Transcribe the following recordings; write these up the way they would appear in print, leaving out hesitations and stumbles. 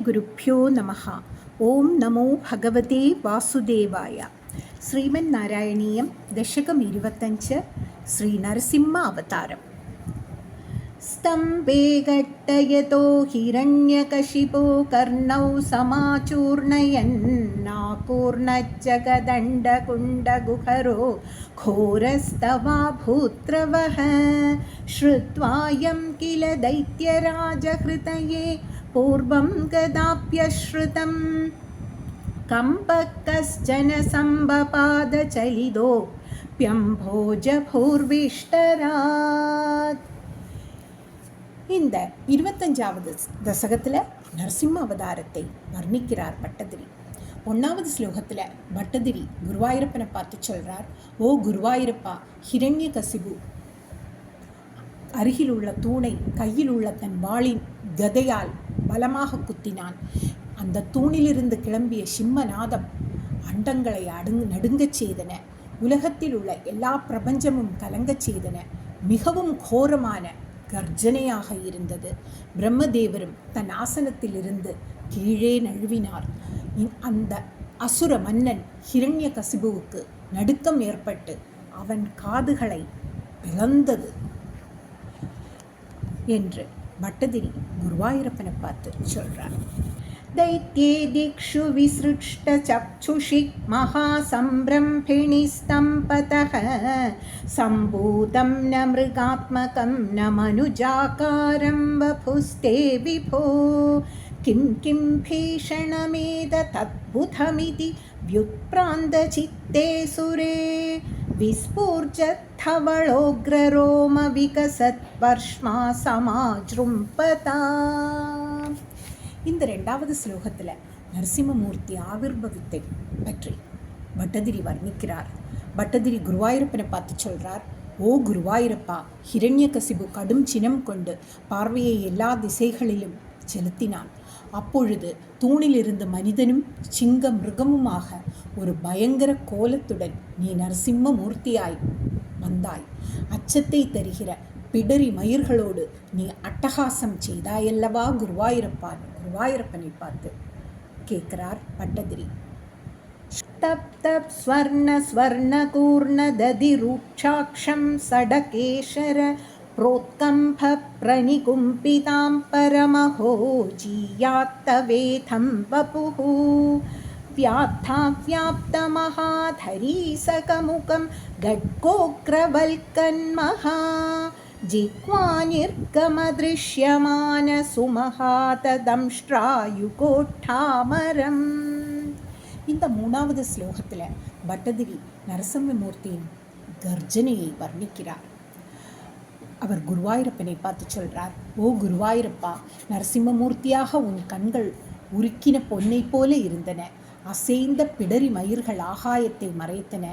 குருப்யோ நமஹ. ஓம் நமோ ഭഗവതേ വാസുദേവായ. ശ്രീമൻ നാരായണീയം ദശകം 25 ശ്രീ നരസിംഹ അവതാരം. സ്തംഭേ ഘട്ടയതോ ഹിരണ്യകശിപോ കർണൗ സമാചൂർണയന്നാകൂർണജ്ജഗദണ്ഡകുണ്ഡഗുഹരോ ഘോരസ്തവാഭൂത്രവഃ ശ്രുത്വായം കില ദൈത്യരാജഹൃതയേ പൂർവം ഗദാപ്യശ്രുതം കമ്പകശ്ചന സംഭപാദചലിതോപ്യംഭോജഭൂർവിഷ്ടരാத். இந்த 25வது தசகத்தில் நரசிம்ம அவதாரத்தை வர்ணிக்கிறார் பட்டதிரி. 1வது ஸ்லோகத்தில் பட்டதிரி குருவாயூரப்பனை பார்த்து சொல்கிறார், ஓ குருவாயூரப்பா, ஹிரண்யகசிபு அருகில் உள்ள தூணை கையில் உள்ள தன் வாளின் கதையால் பலமாக குத்தினான். அந்த தூணிலிருந்து கிளம்பிய சிம்மநாதம் அண்டங்களை நடுங்கச் செய்தன. உலகத்தில் உள்ள எல்லா பிரபஞ்சமும் கலங்கச் செய்தன. மிகவும் கோரமான கர்ஜனையாக இருந்தது. பிரம்மதேவரும் தன் ஆசனத்திலிருந்து கீழே நழுவினார். அந்த அசுர மன்னன் ஹிரண்யகசிபுவுக்கு நடுக்கம் ஏற்பட்டு அவன் காதுகளை பிளந்தது என்று பட்டதிரி குருவாயூரப்பனை பார்த்து சொல்றார். दैत्ये दिक्षु विसृष्टचक्षुषि महासम्भ्रम्भिणिस्तम्पतः सम्भूतं न मृगात्मकं न मनुजाकारं वपुस्ते विभो किं किं भीषणमेतदद्भुतमिति व्युत्प्रान्तचित्ते सुरे विस्फूर्जद्धवळोग्ररोमविकसद्वर्ष्मा समाजृम्पता. இந்த 2வது ஸ்லோகத்தில் நரசிம்மமூர்த்தி ஆவிர்பவித்தை பற்றி பட்டதிரி வர்ணிக்கிறார். பட்டதிரி குருவாயூரப்பனை பார்த்து சொல்கிறார், ஓ குருவாயூரப்பா, ஹிரண்யகசிபு கடும் சினம் கொண்டு பார்வையை எல்லா திசைகளிலும் செலுத்தினான். அப்பொழுது தூணிலிருந்து மனிதனும் சிங்க மிருகமுமாக ஒரு பயங்கர கோலத்துடன் நீ நரசிம்ம மூர்த்தியாய் வந்தாய். அச்சத்தை தருகிற பிடரி மயிர்களோடு நீ அட்டகாசம் செய்தாயல்லவா குருவாயூரப்பனை பார்த்து கேட்கிறார் பட்டதிரி. தப்தப் ஸ்வர்ண ஸ்வர்ணகூர்ண ததிரூட்சாக்ஷம் சடகேஷர प्रोत्कम्भ प्रणिकुम्पितां परमहो जीयात्तवेथं वपुः व्याप्तमहाधरीसकमुखं गड्गोग्रवल्कन्महा जिह्वानिर्गमदृश्यमानसुमहातदंष्ट्रायुकोट्ठामरम्. இந்த 3வது ஸ்லோகத்தில் பட்டதிரி நரசிம்மமூர்த்தியின் கர்ஜனையை வர்ணிக்கிறார். அவர் குருவாயூரப்பனை பார்த்து சொல்கிறார், ஓ குருவாயூரப்பா, நரசிம்மமூர்த்தியாக உன் கண்கள் உருக்கின பொன்னை போல இருந்தன. அசைந்த பிடரி மயிர்கள் ஆகாயத்தை மறைத்தன.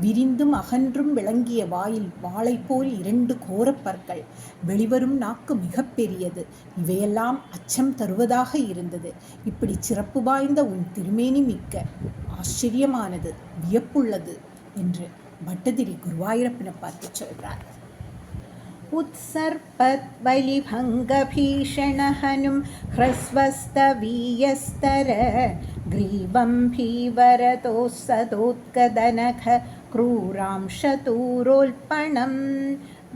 விரிந்தும் அகன்றும் விளங்கிய வாயில் வாளை போல் 2 கோரப்பற்கள். வெளிவரும் நாக்கு மிக பெரியது. இவையெல்லாம் அச்சம் தருவதாக இருந்தது. இப்படி சிறப்பு வாய்ந்த உன் திருமேனி மிக்க ஆச்சரியமானது, வியப்புள்ளது என்று பட்டதிரி குருவாயூரப்பனை பார்த்து சொல்கிறார். उत्सर्पद्वलिभङ्गभीषणहनुं ह्रस्वस्तवीयस्तर ग्रीवं भीवरतोत्सदोत्कदनख क्रूरांशतूरोल्पणं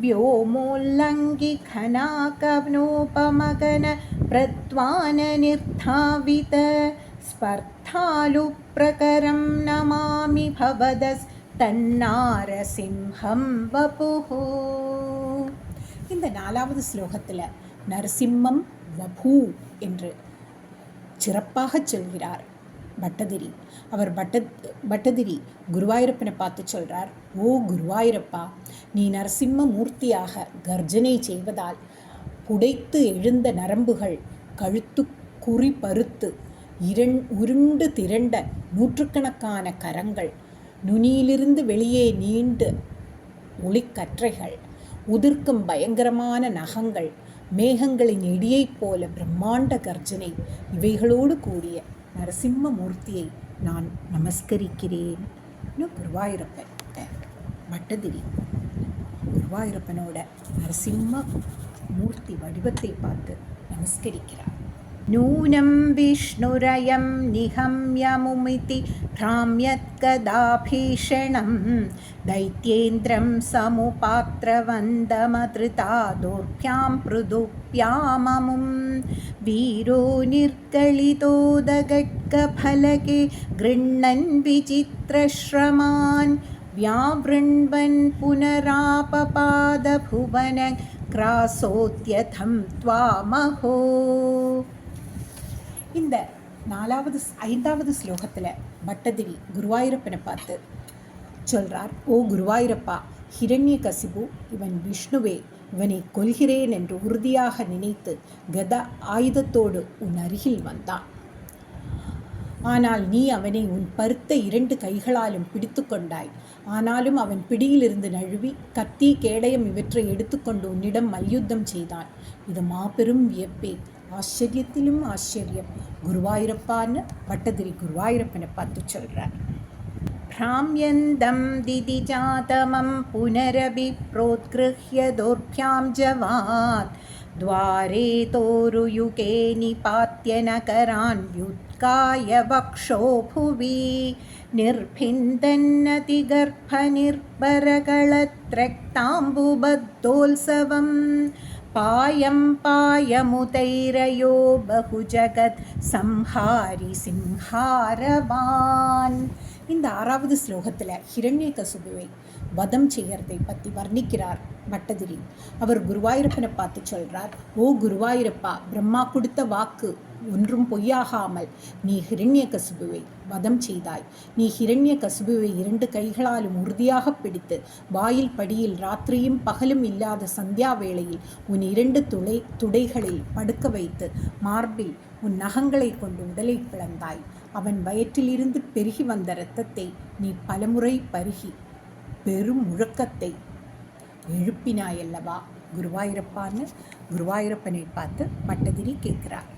व्योमोल्लङ्घिखनाकवनोपमगन प्रत्वाननिर्धावित स्पर्धालुप्रकरं नमामि भवदस्तन्नारसिंहं वपुः. இந்த 4வது ஸ்லோகத்தில் நரசிம்மம் வபூ என்று சிறப்பாக சொல்கிறார் பட்டதிரி. அவர் பட்டதிரி குருவாயூரப்பனை பார்த்து சொல்கிறார், ஓ குருவாயூரப்பா, நீ நரசிம்ம மூர்த்தியாக கர்ஜனை செய்வதால் புடைத்து எழுந்த நரம்புகள், கழுத்து குறி பருத்து உருண்டு திரண்ட நூற்றுக்கணக்கான கரங்கள், நுனியிலிருந்து வெளியே நீண்டு ஒளிக்கற்றைகள், உதிர்க்கும் பயங்கரமான நகங்கள், மேகங்களின் இடியைப் போல பிரம்மாண்ட கர்ஜனை, இவைகளோடு கூடிய நரசிம்ம மூர்த்தியை நான் நமஸ்கரிக்கிறேன். குருவாயூரப்பன் பட்டதிரி குருவாயூரப்பனோட நரசிம்ம மூர்த்தி வடிவத்தை பார்த்து நமஸ்கரிக்கிறார். नूनं विष्णुरयं निहम्यमुमिति भ्राम्यत्कदा भीषणं दैत्येन्द्रं समुपात्रवन्दमधृता दोर्भ्यां पृदुभ्याममुं वीरो निर्गलितोदगड्गफलके गृह्णन् विचित्रश्रमान् व्यावृण्वन् पुनरापपादभुवन கிராசோத்யதம் த்வாமஹோ. இந்த ஐந்தாவது ஸ்லோகத்தில் பட்டதிரி குருவாயூரப்பனை பார்த்து சொல்கிறார், ஓ குருவாயூரப்பா, ஹிரண்யகசிபு இவன் விஷ்ணுவே, இவனை கொல்கிறேன் என்று உறுதியாக நினைத்து கத ஆயுதத்தோடு உன் அருகில் வந்தான். ஆனால் நீ அவனை உன் பருத்த 2 கைகளாலும் பிடித்து கொண்டாய். ஆனாலும் அவன் பிடியிலிருந்து நழுவி கத்தி கேடயம் இவற்றை எடுத்துக்கொண்டு உன்னிடம் மல்யுத்தம் செய்தான். இது மாபெரும் வியப்பே, ஆச்சரியத்திலும் ஆச்சரியம். குருவாயூரப்பான்னு பட்டதிரி குருவாயூரப்பனை பார்த்து சொல்கிறார். भ्राम्यन्दं दिदिजातमं पुनरपि प्रोत्गृह्य दोर्भ्यां जवान् द्वारे तोरुयुगे निपात्य नकरान् व्युत्काय वक्षो भुवि निर्भिन्दन्नतिगर्भनिर्भरगळत्रक्ताम्बुबद्धोत्सवं पायं पायमुतैरयो बहुजगत् संहारि सिंहारवान्. இந்த 6வது ஸ்லோகத்தில் ஹிரண்யகசிபுவை வதம் செய்கிறதை பற்றி வர்ணிக்கிறார் பட்டதிரி. அவர் குருவாயூரப்பனை பார்த்து சொல்கிறார், ஓ குருவாயூரப்பா, பிரம்மா கொடுத்த வாக்கு ஒன்றும் பொய்யாகாமல் நீ ஹிரண்யகசிபுவை வதம் செய்தாய். நீ ஹிரண்யகசிபுவை 2 கைகளாலும் உறுதியாக பிடித்து வாயில் படியில் ராத்திரியும் பகலும் இல்லாத சந்தியா வேளையில் உன் 2 துடைகளில் படுக்க வைத்து மார்பில் உன் நகங்களை கொண்டு உடலை பிளந்தாய். அவன் வயிற்றிலிருந்து பெருகி வந்த இரத்தத்தை நீ பலமுறை பருகி பெரும் முழக்கத்தை எழுப்பினாயல்லவா குருவாயூரப்பான்னு குருவாயூரப்பனை பார்த்து பட்டதிரி கேட்கிறார்.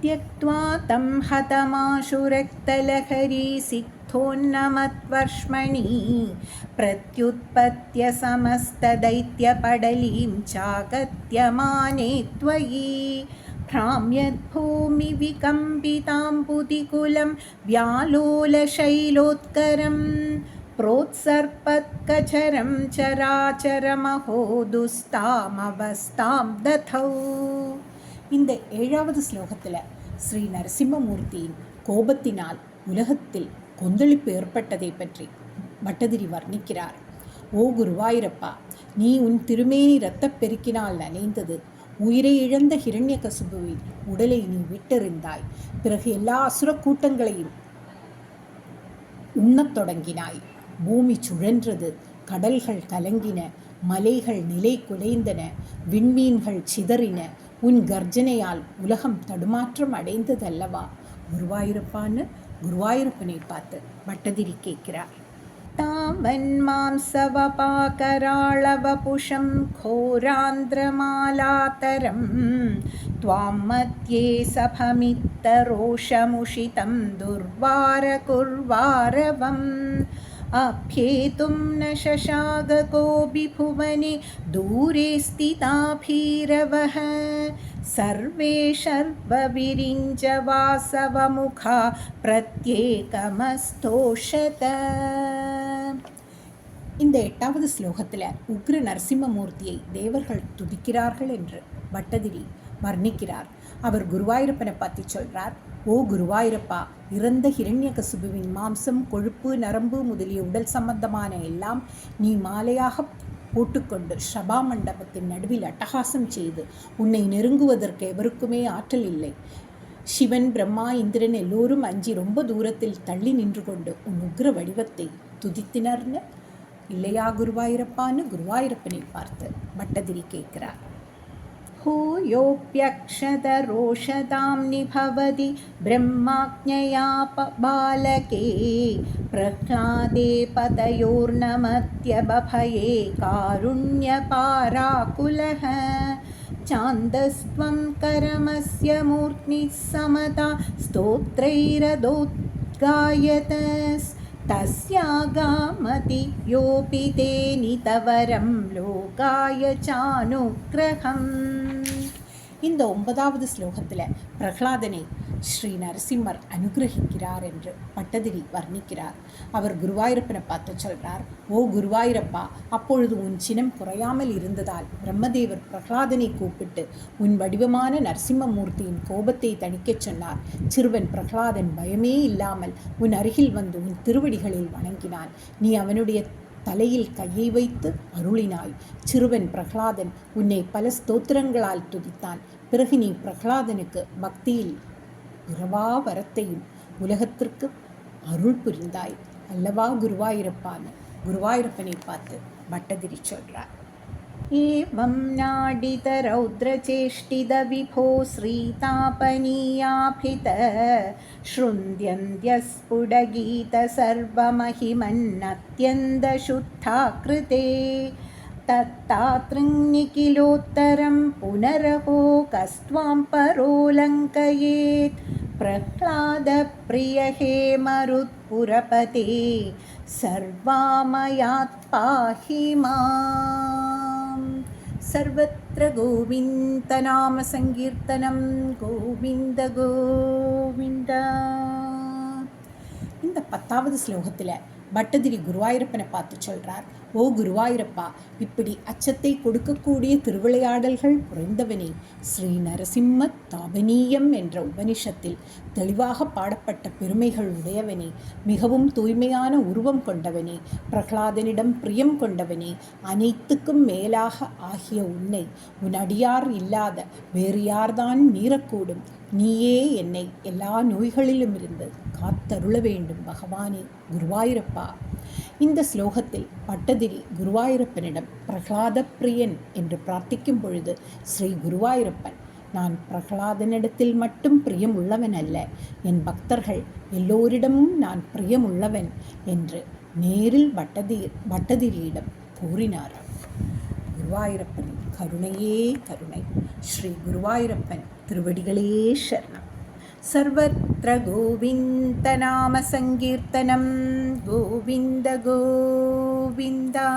त्यक्त्वा तं हतमाशु रक्तलहरी सिक्थोन्नमत्वर्ष्मणि प्रत्युत्पत्य समस्तदैत्यपडलीं चागत्यमाने त्वयि भ्राम्यद्भूमिविकम्पिताम्बुदिकुलं व्यालोलशैलोत्करं प्रोत्सर्पत्कचरं चराचरमहो दुस्तामवस्थां दधौ. இந்த 7வது ஸ்லோகத்தில் ஸ்ரீ நரசிம்மமூர்த்தியின் கோபத்தினால் உலகத்தில் கொந்தளிப்பு ஏற்பட்டதை பற்றி பட்டதிரி வர்ணிக்கிறார். ஓ குருவாயூரப்பா, நீ உன் திருமேனி இரத்தப் பெருக்கினால் நனைந்தது. உயிரை இழந்த ஹிரண்யகசிபுவின் உடலை நீ விட்டெறிந்தாய். பிறகு எல்லா அசுர கூட்டங்களையும் உண்ணத் தொடங்கினாய். பூமி சுழன்றது, கடல்கள் கலங்கின, மலைகள் நிலை குலைந்தன, விண்மீன்கள் சிதறின. உன் கர்ஜனையால் உலகம் தடுமாற்றம் அடைந்ததல்லவா குருவாயூரப்பான்னு குருவாயூரப்பனை பார்த்து பட்டதிரி கேட்கிறார். तावन्मांसवपाकराळवपुषं घोरान्द्रमालातरं त्वां मध्ये सभमित्तरोषमुषितं दुर्वारकुर्वारवम् अभ्येतुं न शशाग कोऽपि भुवने दूरे स्थिता भीरवः सर्वे शर्वविरिञ्जवासवमुखा प्रत्येकमस्तोषत. இந்த 8வது ஸ்லோகத்தில் உக்ர நரசிம்மமூர்த்தியை தேவர்கள் துதிக்கிறார்கள் என்று பட்டதிரி வர்ணிக்கிறார். அவர் குருவாயூரப்பனை பற்றி சொல்கிறார். ஓ குருவாயூரப்பா, இறந்த ஹிரண்யகசிபுவின் மாம்சம், கொழுப்பு, நரம்பு முதலிய உடல் சம்பந்தமான எல்லாம் நீ மாலையாக போட்டுக்கொண்டு சபா மண்டபத்தின் நடுவில் அட்டகாசம் செய்து உன்னை நெருங்குவதற்கு எவருக்குமே ஆற்றல் இல்லை. சிவன், பிரம்மா, இந்திரன் எல்லோரும் அஞ்சி ரொம்ப தூரத்தில் தள்ளி நின்று கொண்டு உன் உக்ர வடிவத்தை துதித்தினர்னு இல்லையா குருவாயூரப்பான்னு குருவாயூரப்பனை பார்த்து பட்டதிரி கேட்கிறார். हूयोऽप्यक्षतरोषतां निभवति ब्रह्माज्ञया बालके प्रह्लादे पतयोर्नमत्यबभये कारुण्यपाराकुलः चान्दस्त्वं करमस्य मूर्ध्निः समता स्तोत्रैरदोद्गायत तस्यागामति योऽपि ते नितवरं लोकाय चानुग्रहम्. இந்த 9வது ஸ்லோகத்தில் பிரகலாதனை ஸ்ரீ நரசிம்மர் அனுகிரகிக்கிறார் என்று பட்டதிரி வர்ணிக்கிறார். அவர் குருவாயூரப்பனை பார்த்து சொல்கிறார், ஓ குருவாயூரப்பா, அப்பொழுது உன் சினம் குறையாமல் இருந்ததால் பிரம்மதேவர் பிரகலாதனை கூப்பிட்டு உன் வடிவமான நரசிம்மமூர்த்தியின் கோபத்தை தணிக்கச் சொன்னார். சிறுவன் பிரகலாதன் பயமே இல்லாமல் உன் அருகில் வந்து உன் திருவடிகளில் வணங்கினான். நீ அவனுடைய தலையில் கையை வைத்து அருளினாய். சிறுவன் பிரகலாதன் உன்னை பல ஸ்தோத்திரங்களால் துதித்தான். பிறகு நீ பிரகலாதனுக்கு பக்தியில் பிறவா வரத்தையும் உலகத்திற்கு அருள் புரிந்தாய் அல்லவா குருவாயூரப்பான்னு குருவாயூரப்பனை பார்த்து பட்டதிரி சொல்றார். ஏவம் நாடித ரௌத்ரச்சேஷ்டித விபோ ஸ்ரீதாபனீயாபித ஸ்ருந்த்யந்த்யஸ்புடகீத சர்வமஹிமன்னத்யந்த சுத்தாக்ருதே தத்தாத்ருநிகிலோத்தரம் புனரஹோ கஸ்த்வாம் பரோலங்கயேத் பிரஹ்லாத பிரியஹே மருத்புரபதே சர்வாமயாத் பாஹி மாம். சர்வத்ர கோவிந்த நாம சங்கீர்த்தனம் கோவிந்த கோவிந்த. இந்த 10வது ஸ்லோகத்தில் பட்டதிரி குருவாயூரப்பனை பார்த்து சொல்கிறார், ஓ குருவாயூரப்பா, இப்படி அச்சத்தை கொடுக்கக்கூடிய திருவிளையாடல்கள் புரிந்தவனே, ஸ்ரீ நரசிம்ம தாபனீயம் என்ற உபனிஷத்தில் தெளிவாக பாடப்பட்ட பெருமைகள் உடையவனே, மிகவும் தூய்மையான உருவம் கொண்டவனே, பிரகலாதனிடம் பிரியம் கொண்டவனே, அனைத்துக்கும் மேலாக ஆகிய உன்னை உன் அடியார் இல்லாத வேறு யார்தான் மீறக்கூடும்? நீயே என்னை எல்லா நோய்களிலும் இருந்து காத்தருள வேண்டும் பகவானே குருவாயூரப்பா. இந்த ஸ்லோகத்தில் பட்டதிரி குருவாயூரப்பனிடம் பிரகலாத பிரியன் என்று பிரார்த்திக்கும் பொழுது ஸ்ரீ குருவாயூரப்பன், நான் பிரகலாதனிடத்தில் மட்டும் பிரியம் உள்ளவன் அல்ல, என் பக்தர்கள் எல்லோரிடமும் நான் பிரியம் உள்ளவன் என்று நேரில் பட்டதிரியிடம் கூறினார். குருவாயூரப்பனின் கருணையே கருணை. ஸ்ரீ குருவாயூரப்பன் திருவடிகளே சரணம். சர்வத்ர கோவிந்த நாம சங்கீர்த்தனம் கோவிந்த கோவிந்தா.